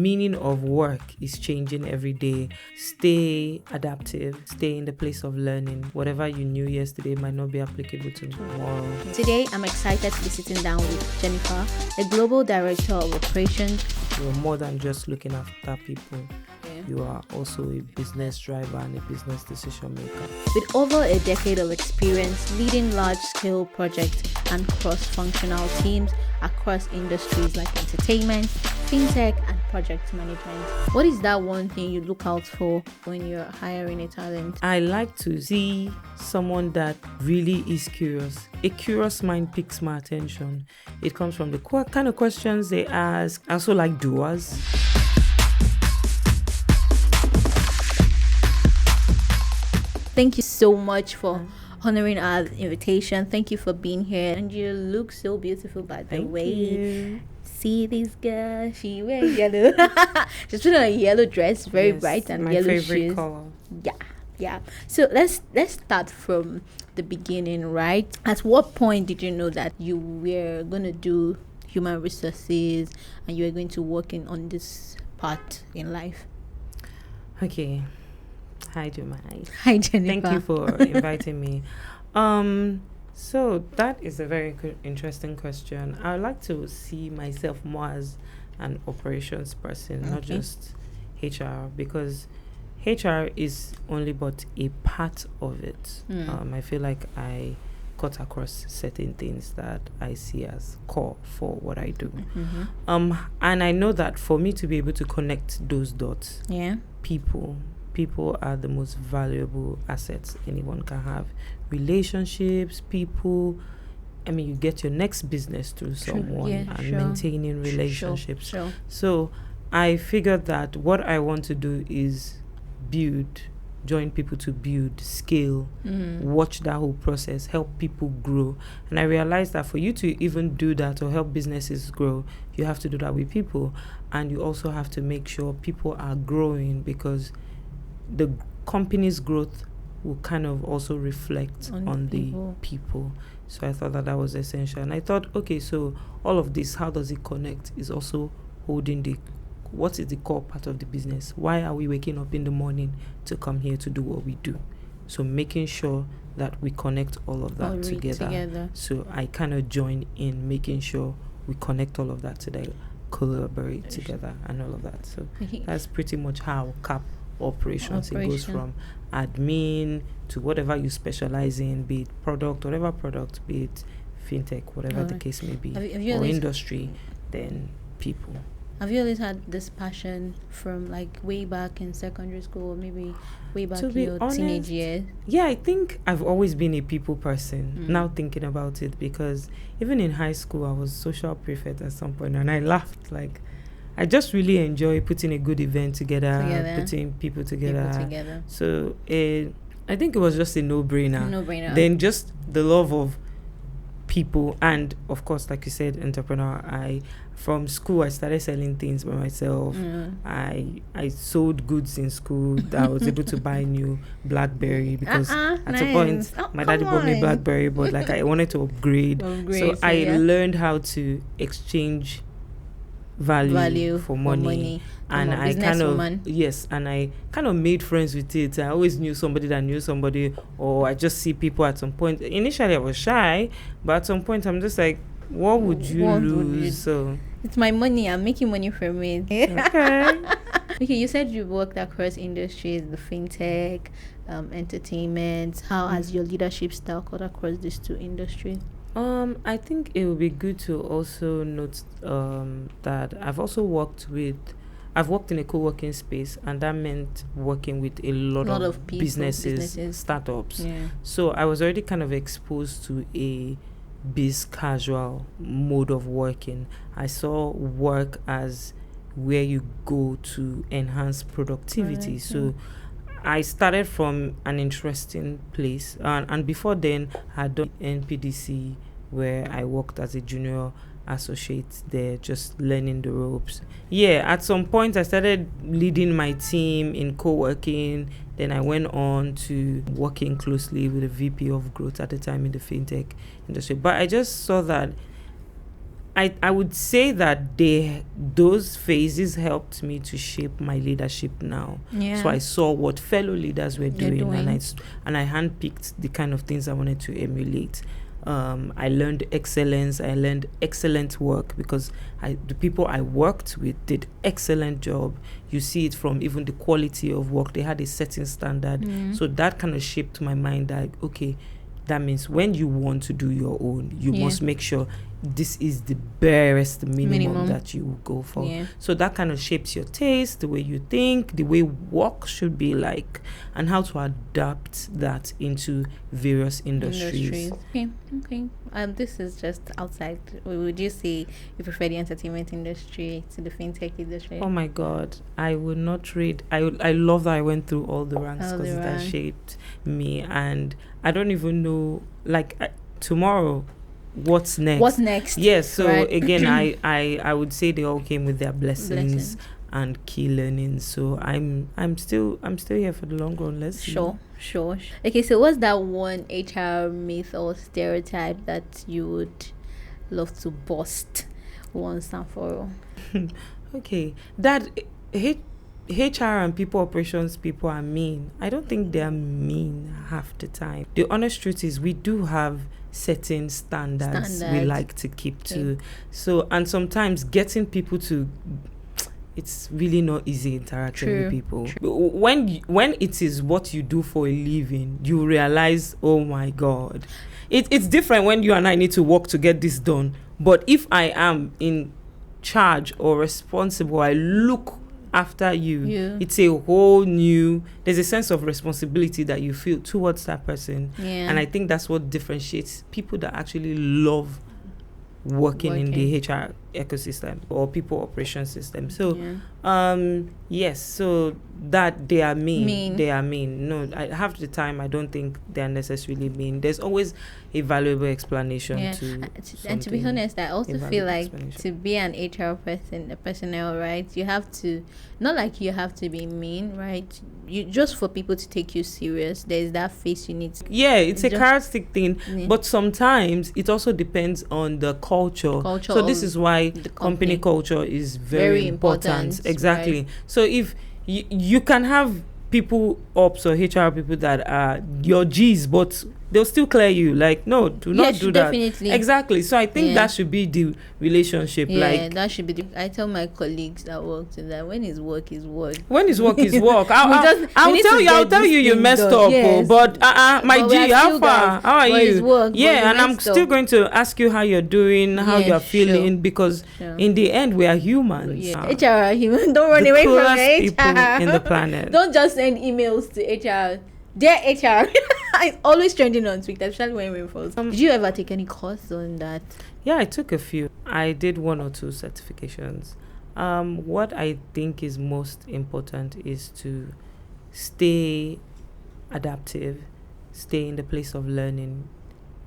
meaning of work is changing every day. Stay adaptive, stay in the place of learning. Whatever you knew yesterday might not be applicable to tomorrow. Today, I'm excited to be sitting down with Jennifer, a global director of operations. You're more than just looking after people. You are also a business driver and a business decision maker. With over a decade of experience leading large-scale projects and cross-functional teams across industries like entertainment, fintech, and project management. What is that one thing you look out for when you're hiring a talent? I like to see someone that really is curious. A curious mind picks my attention. It comes from the kind of questions they ask. I also like doers. Thank you so much for honoring our invitation. Thank you for being here. And you look so beautiful, by the way. You. See this girl? She wears yellow. She's put on a yellow dress, very bright, and my yellow favorite shoes. color. Yeah. So let's start from the beginning, right? At what point did you know that you were gonna do human resources and you were going to work on this part in life? Okay. Hi, Jemai. Hi, Jennifer. Thank you for inviting me. So that is a very good, interesting question. I would like to see myself more as an operations person, not just HR, because HR is only but a part of it. I feel like I cut across certain things that I see as core for what I do. And I know that for me to be able to connect those dots, people are the most valuable assets anyone can have. Relationships, people. I mean, you get your next business through someone maintaining relationships. Sure. So I figured that what I want to do is join people to build, scale, watch that whole process, help people grow. And I realized that for you to even do that or help businesses grow, you have to do that with people. And you also have to make sure people are growing, because the company's growth will kind of also reflect on the people. So I thought that was essential. And I thought, okay, so all of this, how does it connect, is also holding what is the core part of the business? Why are we waking up in the morning to come here to do what we do? So making sure that we connect all of that together. So I kind of join in making sure we connect all of that together, collaborate together and all of that. So that's pretty much how CAP operations. It goes from admin to whatever you specialize in, be it product, whatever product, be it fintech, whatever the case may be, or industry, then people. Have you always had this passion from like way back in secondary school, or maybe way back in your teenage years? Yeah, I think I've always been a people person, now thinking about it, because even in high school, I was social prefect at some point, and I laughed. Like, I just really enjoy putting a good event together. Putting people together. So I think it was just a no-brainer. Then just the love of people, and of course, like you said, entrepreneur. From school, I started selling things by myself. I sold goods in school that I was able to buy new BlackBerry, because at a point my daddy bought me BlackBerry, but like I wanted to upgrade. So I learned how to exchange value for money. And I kind of made friends with it. I always knew somebody that knew somebody, or I just see people at some point. Initially I was shy, but at some point I'm just like, what would you lose? So it's my money. I'm making money from it. Okay, you said you worked across industries, the fintech, entertainment. How has your leadership style cut across these two industries? I think it would be good to also note that I've worked in a co-working space, and that meant working with a lot of people, businesses, startups. So I was already kind of exposed to a biz casual mode of working. I saw work as where you go to enhance productivity. So I started from an interesting place, and before then I had done NPDC, where I worked as a junior associate there, just learning the ropes. At some point I started leading my team in co-working. Then I went on to working closely with the VP of growth at the time in the fintech industry. But I just saw that I would say that those phases helped me to shape my leadership now. Yeah. So I saw what fellow leaders were You're doing, doing. and I handpicked the kind of things I wanted to emulate. I learned excellence. I learned excellent work because the people I worked with did excellent job. You see it from even the quality of work. They had a certain standard. So that kind of shaped my mind that, okay, that means when you want to do your own, you must make sure this is the barest minimum that you will go for. Yeah. So that kind of shapes your taste, the way you think, the way work should be like, and how to adapt that into various industries. Okay. This is just outside. Would you say you prefer the entertainment industry to the fintech industry? Oh my God, I would not trade. I love that I went through all the ranks All the because that ranks. shaped me, and I don't even know, like, tomorrow, what's next? What's next? Yes. So Right. again, I would say they all came with their blessings and key learnings. So I'm still here for the long run. Let's see. Sure. Okay, so what's that one HR myth or stereotype that you would love to bust once and for all? Okay, that HR and people operations people are mean. I don't think they are mean half the time. The honest truth is we do have certain standards we like to keep to. So, and sometimes getting people to, it's really not easy interacting with people. When it is what you do for a living, you realize, oh my God, it's different when you and I need to work to get this done. But if I am in charge or responsible, I look after you. It's a whole new, there's a sense of responsibility that you feel towards that person. And I think that's what differentiates people that actually love working in the HR ecosystem or people operation system. So yes, so that they are mean. They are mean. No, half the time I don't think they are necessarily mean. There's always a valuable explanation to and to be honest, I also feel like to be an HR person, a personnel, right, you have to, not like you have to be mean, right? You just for people to take you serious, there's that face you need to, it's a characteristic thing, but sometimes it also depends on the culture. So this is why the company culture is very important. Exactly. Right. So if you can have people ops or HR people that are your G's, but they'll still clear you, like, no, do not do that. Definitely. Exactly. So I think that should be the relationship. That should be I tell my colleagues that work to that when is work is work. When is work is work. I'll tell you you messed up. Yes. But my G, how far? How are you? Work, and I'm still going to ask you how you're doing, how you're feeling, because in the end we are humans. HR are human. Don't run away from HR. People in the planet. Don't just send emails to HR. Dear HR, it's always trending on Twitter, especially when it falls. Did you ever take any course on that? Yeah, I took a few. I did 1 or 2 certifications. What I think is most important is to stay adaptive, stay in the place of learning.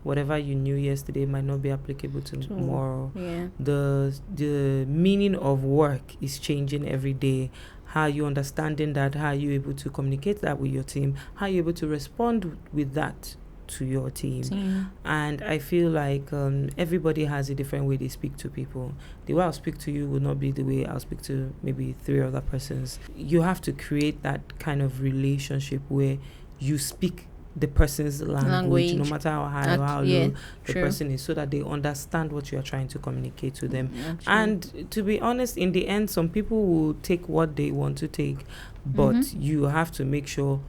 Whatever you knew yesterday might not be applicable to tomorrow. The meaning of work is changing every day. How you understanding that, how you able to communicate that with your team, how you able to respond with that to your team. And I feel like everybody has a different way they speak to people. The way I'll speak to you will not be the way I'll speak to maybe 3 other persons. You have to create that kind of relationship where you speak the person's language, no matter how high or how low the person is, so that they understand what you are trying to communicate to them. And to be honest, in the end, some people will take what they want to take, but you have to make sure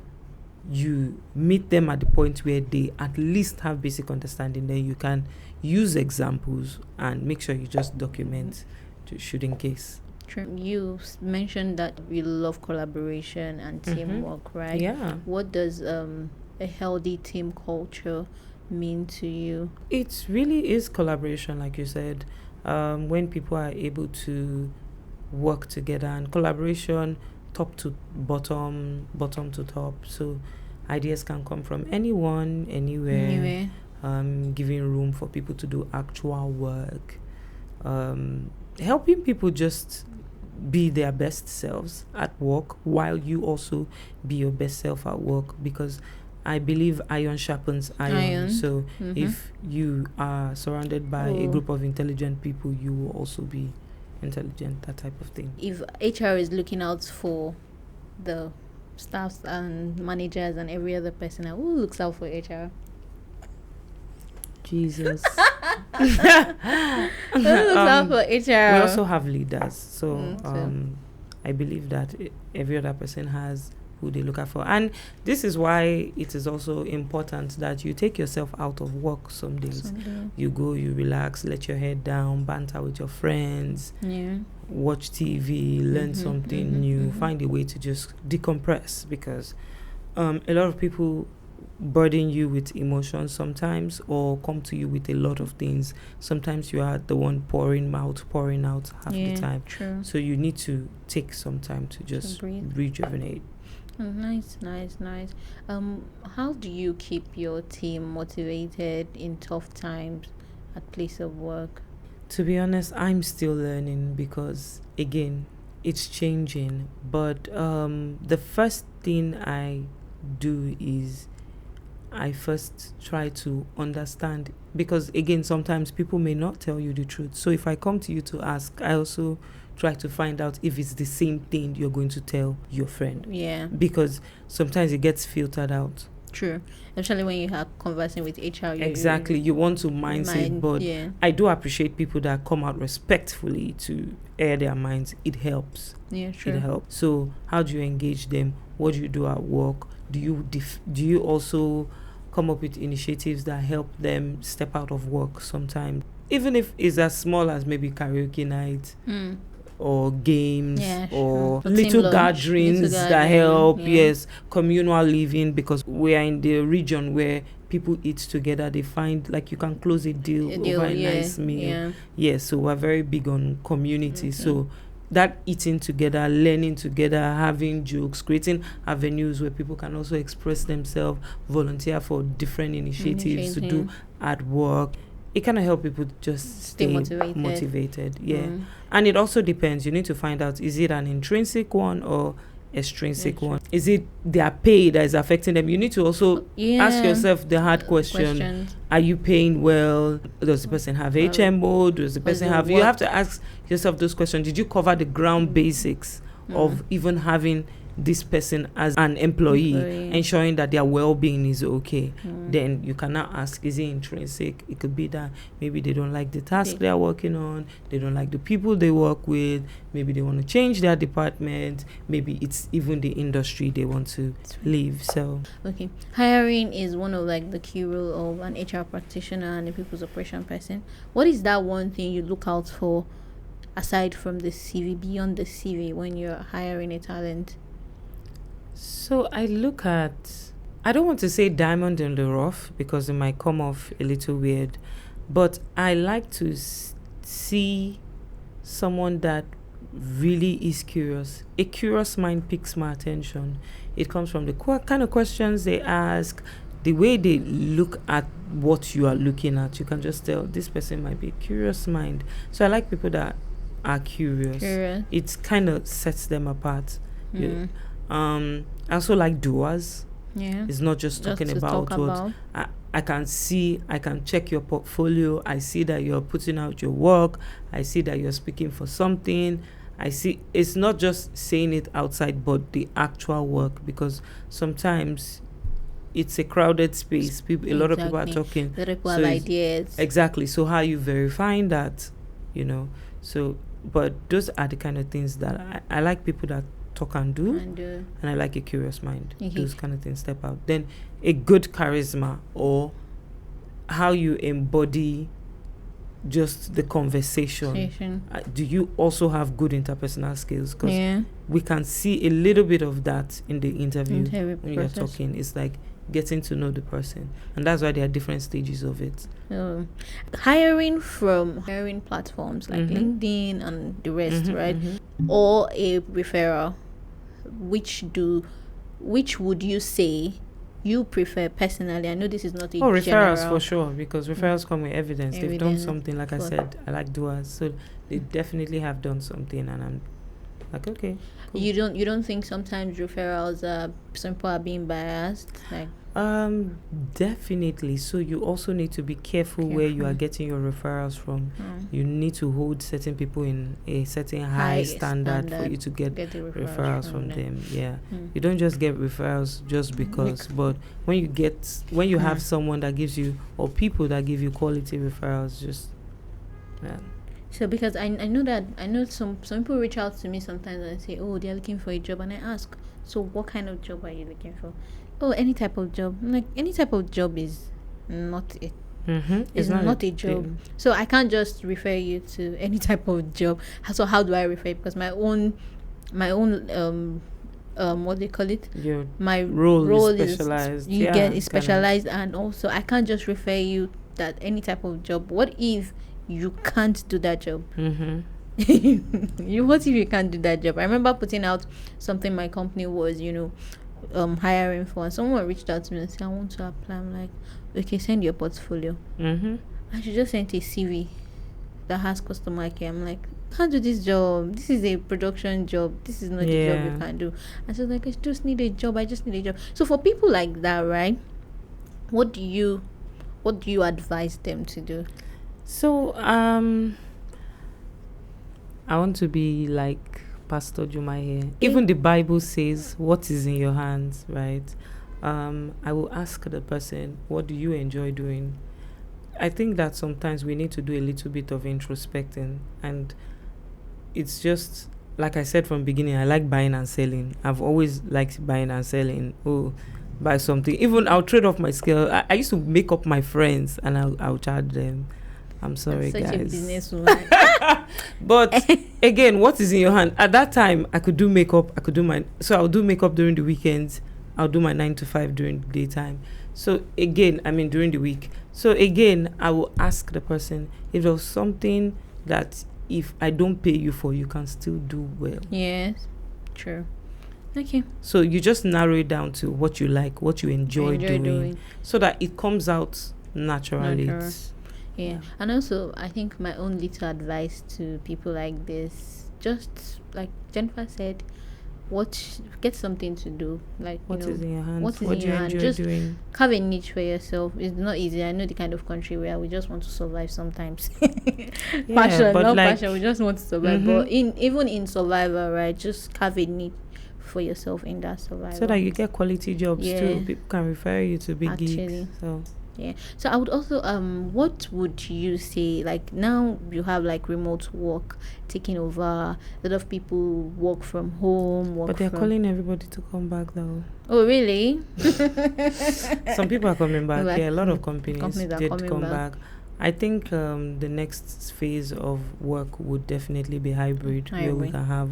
you meet them at the point where they at least have basic understanding. Then you can use examples and make sure you just document to shoot in case. You mentioned that you love collaboration and teamwork, right? Yeah. What does a healthy team culture mean to you? It really is collaboration, like you said. When people are able to work together, and collaboration top to bottom to top, so ideas can come from anyone, anywhere. Giving room for people to do actual work, helping people just be their best selves at work while you also be your best self at work, because I believe iron sharpens iron. So if you are surrounded by a group of intelligent people, you will also be intelligent, that type of thing. If HR is looking out for the staffs and managers and every other person, who looks out for HR? Jesus. Who looks out for HR? We also have leaders. So I believe that every other person has who they look out for. And this is why it is also important that you take yourself out of work some days. You go, you relax, let your head down, banter with your friends, watch TV, learn something new, find a way to just decompress, because a lot of people burden you with emotions sometimes, or come to you with a lot of things. Sometimes you are the one pouring out half the time. True. So you need to take some time to just rejuvenate. Nice. How do you keep your team motivated in tough times at place of work? To be honest, I'm still learning, because again, it's changing. But the first thing I do is I first try to understand, because again, sometimes people may not tell you the truth. So if I come to you to ask, I also try to find out if it's the same thing you're going to tell your friend. Yeah. Because sometimes it gets filtered out. True. Especially when you are conversing with HR. Exactly. You want to mindset, but I do appreciate people that come out respectfully to air their minds. It helps. Yeah, true. It helps. So how do you engage them? What do you do at work? Do you also come up with initiatives that help them step out of work sometimes? Even if it's as small as maybe karaoke night, or games, or little gatherings that help. Yes, communal living, because we are in the region where people eat together. They find like you can close a deal over a nice meal. So we're very big on community. So that eating together, learning together, having jokes, creating avenues where people can also express themselves, volunteer for different initiatives to do at work. It kind of helps people just stay motivated. And it also depends. You need to find out, is it an intrinsic one or extrinsic one? Is it their pay that is affecting them? You need to also ask yourself the hard question. Are you paying well? Does the person have HMO? Does the person have... You have to ask yourself those questions. Did you cover the ground basics of even having this person as an employee, ensuring that their well-being is okay? Then you can now ask, is it intrinsic? It could be that maybe they don't like the task they are working on, they don't like the people they work with, maybe they want to change their department, maybe it's even the industry they want to leave. So hiring is one of like the key role of an HR practitioner and a people's operation person. What is that one thing you look out for aside from the CV, beyond the CV, when you're hiring a talent? So I look at, I don't want to say diamond in the rough because it might come off a little weird, but I like to see someone that really is curious. A curious mind piques my attention. It comes from the kind of questions they ask, the way they look at what you are looking at. You can just tell this person might be a curious mind. So I like people that are curious. It kind of sets them apart. I also like doers. It's not just talking about what I can see. I can check your portfolio. I see that you're putting out your work. I see that you're speaking for something. I see it's not just saying it outside, but the actual work, because sometimes it's a crowded space. A lot of people are talking. A lot of people have ideas. Exactly. So how are you verifying that? So, but those are the kind of things that I like people that talk and do, and I like a curious mind. Those kind of things step out. Then a good charisma, or how you embody just the conversation. Do you also have good interpersonal skills? Because we can see a little bit of that in the interview when you're talking. It's like getting to know the person, and that's why there are different stages of it. Hiring from hiring platforms like LinkedIn and the rest, right? Or a referral, which would you say you prefer personally? I know this is not a referrals for sure, because referrals come with evidence. They've done something. Like I said, I like doers, so they definitely have done something, and I'm like, okay, cool. You don't think sometimes referrals some people are being biased? Like, Definitely. So you also need to be careful where you are getting your referrals from. You need to hold certain people in a certain high standard for you to get the referrals from them. Yeah. You don't just get referrals just because, but when you have someone that gives you, or people that give you quality referrals, just So because I know some people reach out to me sometimes and say, oh, they're looking for a job, and I ask, so what kind of job are you looking for? Oh, any type of job. I'm like, any type of job is not it. It's not a job. Thing. So I can't just refer you to any type of job. So how do I refer? Because my own what do you call it? My role is specialized. Is specialized, and also I can't just refer you that any type of job. What if you can't do that job? What if you can't do that job? I remember putting out something my company was, hiring for, and someone reached out to me and said, I want to apply. I'm like, okay, send your portfolio. And she just sent a CV that has customer care. I'm like, can't do this job. This is a production job. This is not the job you can do. And so like, I just need a job. So for people like that, right, what do you advise them to do? So I want to be like Pastor Juma here. Even the Bible says, what is in your hands, right? I will ask the person, what do you enjoy doing? I think that sometimes we need to do a little bit of introspecting, and it's just like I said from the beginning, I like buying and selling. I've always liked buying and selling. Buy something. Even I'll trade off my skill. I used to make up my friends and I'll charge them. I'm sorry, such guys. A businesswoman. But again, what is in your hand? At that time, I could do makeup. I'll do makeup during the weekends. I'll do my 9 to 5 during the daytime. So again, during the week. So again, I will ask the person if there was something that if I don't pay you for, you can still do well. Yes, true. Okay. So you just narrow it down to what you like, what you enjoy doing, so that it comes out naturally. Yeah. And also, I think my own little advice to people like this, just like Jennifer said, get something to do. Like, what is in your hands? What do you enjoy doing? Carve a niche for yourself. It's not easy. I know the kind of country where we just want to survive sometimes. Passion. We just want to survive. But even in survival, right? Just carve a niche for yourself in that survival, so that you get quality jobs too. People can refer you to big gigs. So I would also what would you say, like now you have like remote work taking over, a lot of people work from home, but they're calling everybody to come back though. Oh really? Some people are coming back. A lot of companies did come back. I think the next phase of work would definitely be hybrid. Where we can have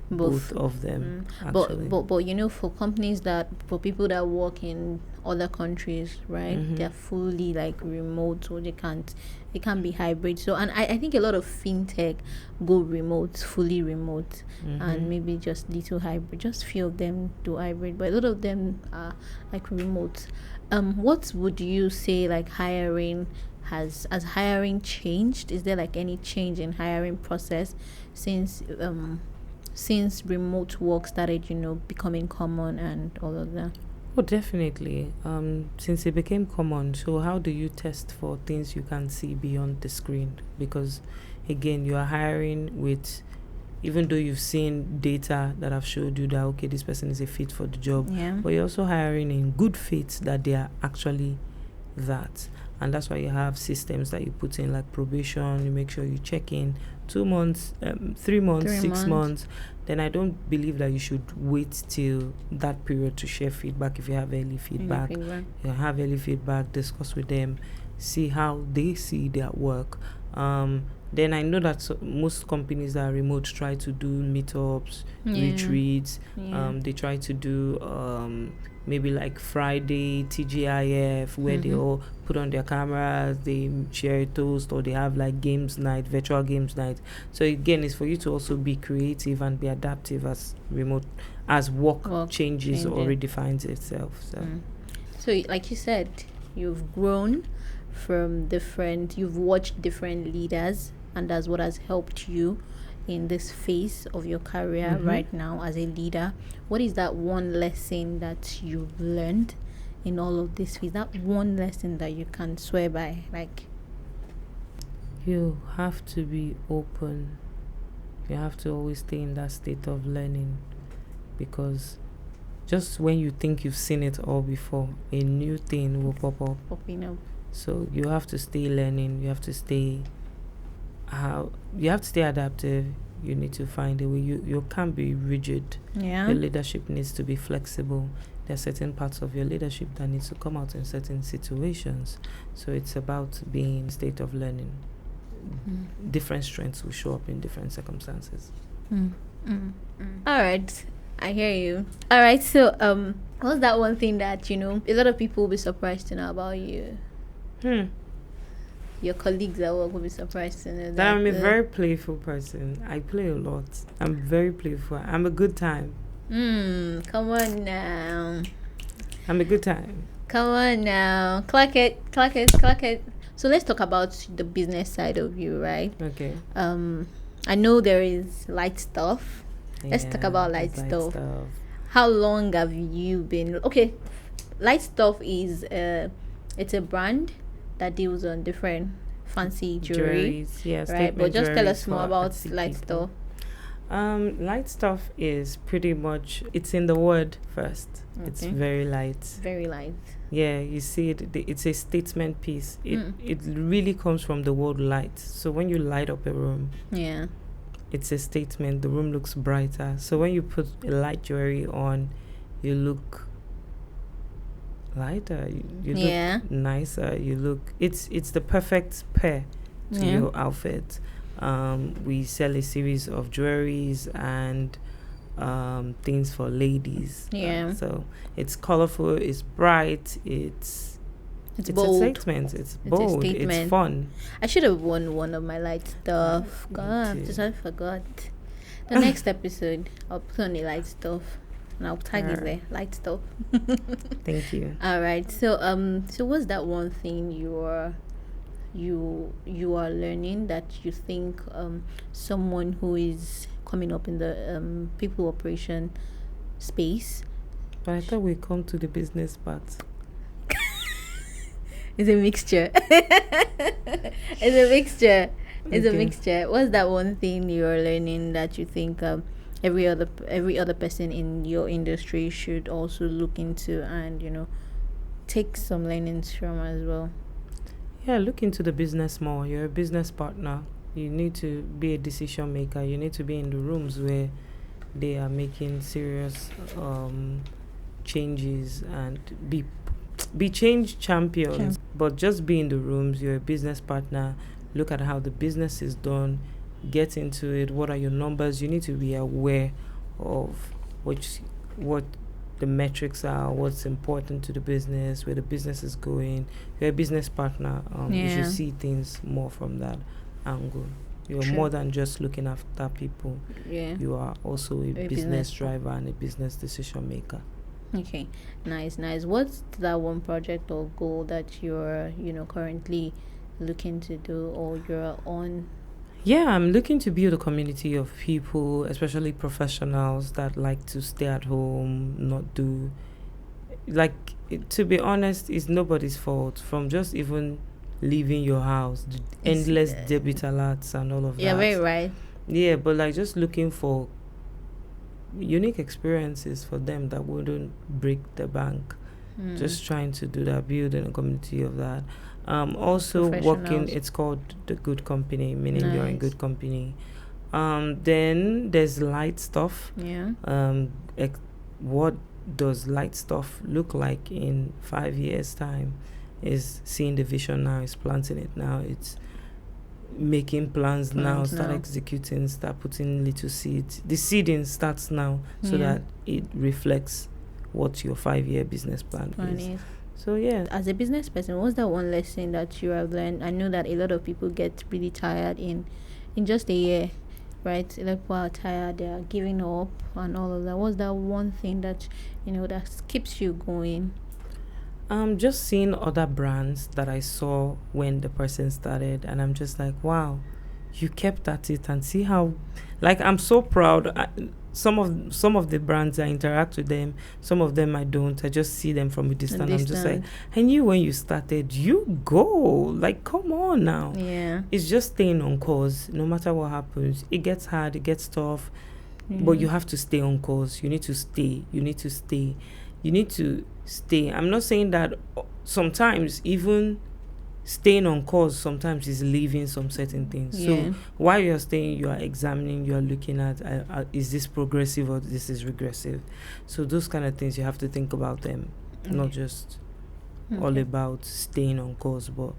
both of them. But for companies for people that work in other countries, right, they're fully like remote, so they can't be hybrid. So and I think a lot of fintech go remote, fully remote, and maybe just little hybrid. Just few of them do hybrid, but a lot of them are like remote. What would you say, like hiring has hiring changed? Is there like any change in hiring process since remote work started, becoming common and all of that? Oh, definitely. Since it became common, so how do you test for things you can see beyond the screen? Because again, you are hiring with, even though you've seen data that have showed you that, okay, this person is a fit for the job, but you're also hiring in good faith that they are actually that. And that's why you have systems that you put in, like probation. You make sure you check in 2 months, 3 months, 6 months. Then I don't believe that you should wait till that period to share feedback. If you have early feedback, discuss with them, see how they see their work. Then I know that most companies that are remote try to do meetups, retreats. They try to do maybe like Friday TGIF, where they all put on their cameras, they share a toast, or they have like games night, virtual games night. So again, it's for you to also be creative and be adaptive as work changes or redefines itself. So like you said, you've grown from you've watched different leaders, and that's what has helped you in this phase of your career right now as a leader. What is that one lesson that you've learned in all of this? Is that one lesson that you can swear by? Like, You have to be open. You have to always stay in that state of learning, because just when you think you've seen it all before, a new thing will pop up. popping up. So you have to stay learning. You have to stay adaptive. You need to find a way. You can't be rigid. Yeah. Your leadership needs to be flexible. There are certain parts of your leadership that needs to come out in certain situations. So it's about being in a state of learning. Different strengths will show up in different circumstances. All right, I hear you. All right, so what's that one thing that a lot of people will be surprised to know about you? Your colleagues at work will be surprised to know That I'm a very playful person. I play a lot. I'm very playful. I'm a good time. Come on now. I'm a good time. Come on now. Clock it. So let's talk about the business side of you, right? Okay. I know there is light stuff. Let's talk about light stuff. How long have you been? Okay, light stuff is it's a brand that deals on different fancy jewelry, yes, right? But just tell us more about artsy light people. stuff. Light stuff is pretty much, it's in the word first. It's Okay. very light. Very light. Yeah, you see it. It's a statement piece. It really comes from the word light. So when you light up a room, Yeah. it's a statement. The room looks brighter. So when you put a light jewelry on, you look lighter. You Yeah. look nicer. You look. It's the perfect pair to Yeah. your outfit. We sell a series of jewelries and things for ladies. Yeah. So it's colorful. It's bright. It's bold. a statement. It's a bold. statement. It's fun. I should have won one of my light stuff. God, I forgot. The next episode, I'll put on the light stuff, and I'll tag it there. Light stuff. Thank you. All right. So what's that one thing you are learning that you think someone who is coming up in the people operation space? But I thought we come to the business part. It's a mixture. It's a mixture. It's a Okay. mixture. What's that one thing you're learning that you think every other person in your industry should also look into and take some learnings from as well? Yeah, look into the business more. You're a business partner. You need to be a decision maker. You need to be in the rooms where they are making serious changes and be change champions. But just be in the rooms. You're a business partner. Look at how the business is done. Get into it. What are your numbers? You need to be aware of what the metrics are, what's important to the business, where the business is going. You're a business partner. You should see things more from that angle. You're True. more than just looking after people. Yeah. You are also a business business driver and a business decision maker. Okay. Nice. What's that one project or goal that you're currently looking to do or you're on? Yeah, I'm looking to build a community of people, especially professionals that like to stay at home, not do... to be honest, it's nobody's fault. From just even leaving your house, the endless debit alerts and all of that. Yeah, very right. Yeah, but just looking for unique experiences for them that wouldn't break the bank. Just trying to do that, building a community of that. Also working, it's called the good company, meaning you're in good company. Then there's light stuff. Yeah. What does light stuff look like in 5 years' time? Is seeing the vision now, is planting it now, it's making plans now, start executing, start putting little seeds. The seeding starts now so that it reflects what your 5-year business plan is. So yeah. As a business person, what's that one lesson that you have learned? I know that a lot of people get really tired in just a year, right? A lot of people are tired, they are giving up and all of that. What's that one thing that that keeps you going? Just seeing other brands that I saw when the person started, and I'm just like, wow, you kept at it, and see how, I'm so proud. some of the brands, I interact with them. Some of them I don't. I just see them from a distance. I'm just like, Distance. I knew when you started, you go. Like, come on now. Yeah. It's just staying on course. No matter what happens, it gets hard, it gets tough, but you have to stay on course. You need to stay. You need to stay. You need to stay. I'm not saying that sometimes even staying on course sometimes is leaving some certain things. Yeah. So while you're staying, you are examining, you are looking at, is this progressive or this is regressive? So those kind of things, you have to think about them, not just all Okay. about staying on course, but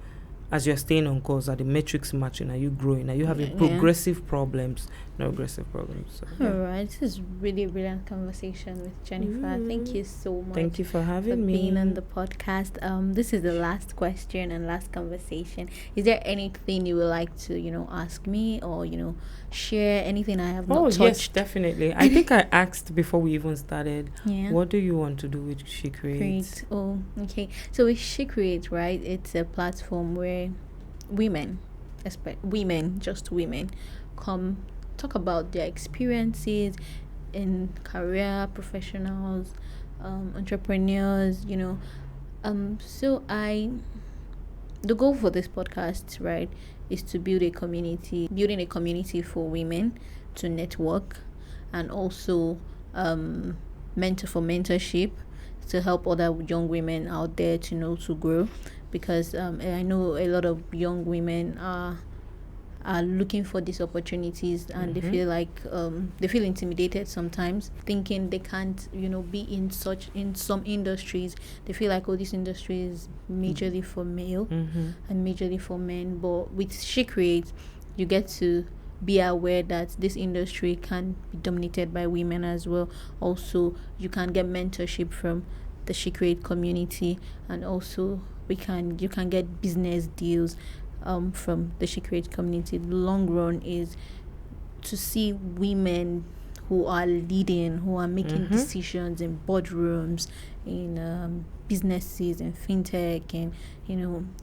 as you're staying on course, are the metrics matching? Are you growing? Are you having Yeah. progressive problems, not aggressive problems? So, yeah. All right. This is really brilliant conversation with Jennifer. Thank you so much. Thank you for for having me. being on the podcast. This is the last question and last conversation. Is there anything you would like to, ask me or, share anything I have not Oh, yes, touched? definitely. I think I asked before we even started, Yeah. what do you want to do with She Creates? Create. Oh, okay. So with She Create, right? It's a platform where women, just women, come talk about their experiences in career, professionals, entrepreneurs. So the goal for this podcast, right, is to building a community for women to network, and also mentorship, to help other young women out there to grow, because I know a lot of young women are looking for these opportunities, and they feel like they feel intimidated sometimes, thinking they can't be in some industries. They feel like, oh, this industry is majorly for male and majorly for men. But with She Creates, you get to be aware that this industry can be dominated by women as well. Also, you can get mentorship from the She Create community, and also you can get business deals from the She Create community. The long run is to see women who are leading, who are making decisions in boardrooms, in businesses, in fintech, and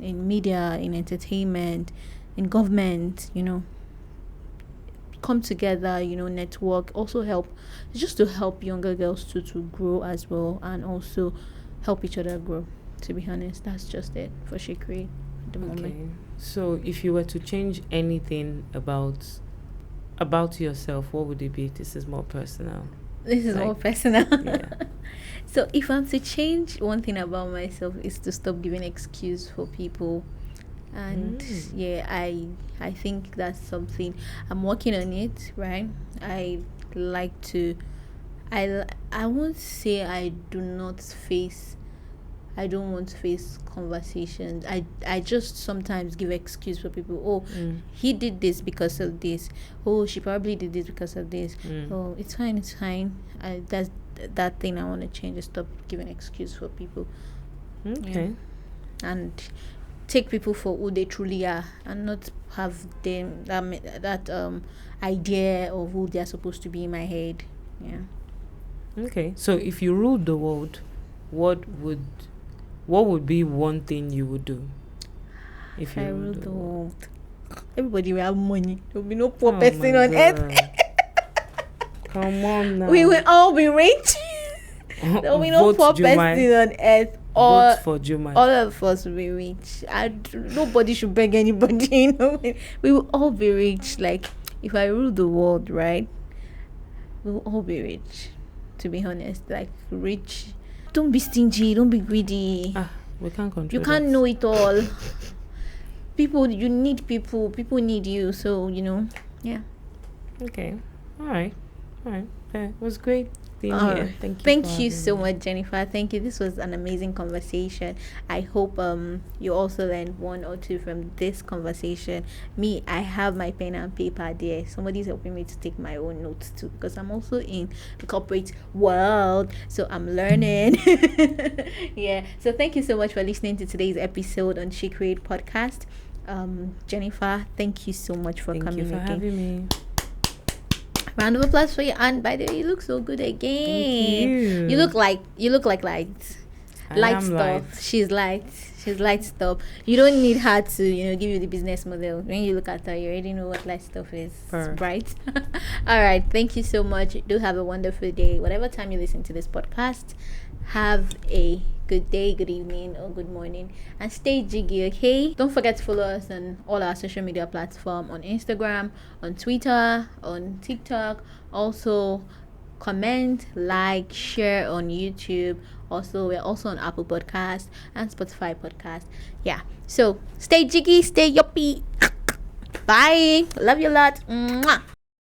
in media, in entertainment, in government, come together, network, also help, just to help younger girls to grow as well, and also help each other grow. To be honest, that's just it for She Create at the moment. Okay. So if you were to change anything about yourself, what would it be? This is more personal. This is Like, more personal. Yeah. So if I'm to change one thing about myself, is to stop giving excuse for people. And yeah, I think that's something I'm working on it, right? I like to I won't say I don't want to face conversations. I just sometimes give excuse for people. Oh, he did this because of this. Oh, she probably did this because of this. Oh, it's fine. That's that thing I want to change, is stop giving excuse for people. Okay. And take people for who they truly are, and not have them that idea of who they're supposed to be in my head. Yeah. Okay. So if you ruled the world, what would be one thing you would do? If I you rule ruled the world, everybody will have money. There will be no Oh poor my person on earth. God. Come on now. We will all be rich. There will be no Vote poor Jumai. person on earth. Vote for Juma. All of us will be rich. Nobody should beg anybody. We will all be rich. Like, if I rule the world, right, we will all be rich. To be honest, like, rich. Don't be stingy. Don't be greedy. We can't control. You can't know it all. You need people. People need you. So yeah. Okay. All right. It was great being All here. right. Thank you. Thank for you having so me. much, Jennifer. Thank you. This was an amazing conversation. I hope you also learned one or two from this conversation. Me, I have my pen and paper there. Somebody's helping me to take my own notes too, because I'm also in the corporate world, so I'm learning. Yeah. So thank you so much for listening to today's episode on She Create podcast. Jennifer, thank you so much for Thank coming you for again. having me. Round of applause for you. And by the way, you look so good again. Thank you. You look like light. I Light am stuff. light. She's light. She's light stuff. You don't need her to, give you the business model. When you look at her, you already know what light stuff is. It's bright. All right. Thank you so much. Do have a wonderful day. Whatever time you listen to this podcast, have a good day, good evening, or good morning, and stay jiggy, okay? Don't forget to follow us on all our social media platforms, on Instagram, on Twitter, on TikTok. Also, comment, like, share on YouTube. Also, we're also on Apple Podcast and Spotify Podcast. Yeah, so stay jiggy, stay yuppie. Bye. Love you a lot. Mwah.